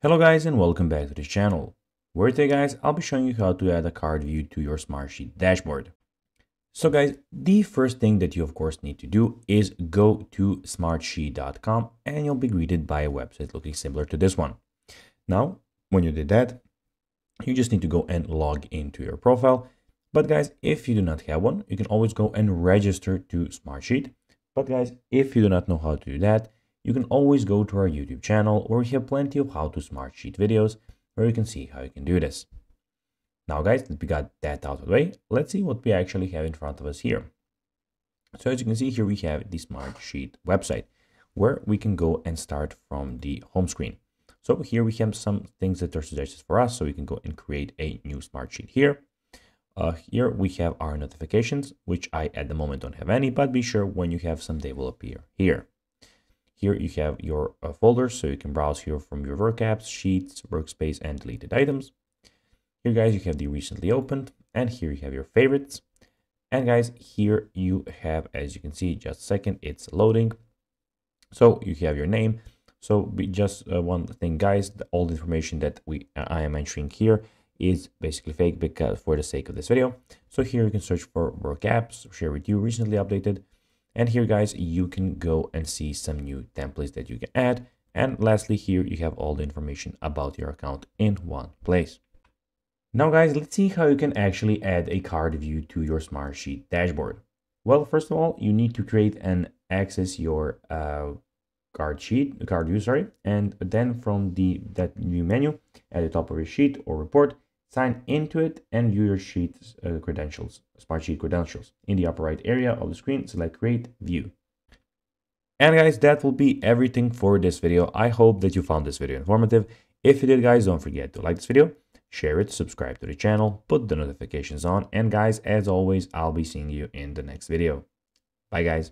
Hello guys and welcome back to this channel, where today guys I'll be showing you how to add a card view to your Smartsheet dashboard. So guys, the first thing that you of course need to do is go to smartsheet.com and you'll be greeted by a website looking similar to this one. Now, when you did that, you just need to go and log into your profile. But guys, if you do not have one, you can always go and register to Smartsheet. But guys, if you do not know how to do that, you can always go to our YouTube channel where we have plenty of how to Smartsheet videos where you can see how you can do this. Now guys, that we got that out of the way, let's see what we actually have in front of us here. So as you can see here, we have the Smartsheet website where we can go and start from the home screen. So here we have some things that are suggested for us. So we can go and create a new Smartsheet here. Here we have our notifications, which I at the moment don't have any, but be sure when you have some, they will appear here. Here you have your folders, so you can browse here from your work apps, sheets, workspace, and deleted items. Here guys, you have the recently opened, and here you have your favorites. And guys, here you have, as you can see, just a second, it's loading. So you have your name. So just one thing guys, all the information that I am entering here is basically fake because for the sake of this video. So here you can search for work apps, share with you, recently updated. And here guys, you can go and see some new templates that you can add. And lastly, here you have all the information about your account in one place. Now guys, let's see how you can actually add a card view to your Smartsheet dashboard. Well, first of all, you need to create and access your card view, and then from that new menu at the top of your sheet or report, sign into it and view your sheet's credentials, Smartsheet credentials. In the upper right area of the screen, select Create View. And guys, that will be everything for this video. I hope that you found this video informative. If you did guys, don't forget to like this video, share it, subscribe to the channel, put the notifications on, and guys, as always, I'll be seeing you in the next video. Bye guys.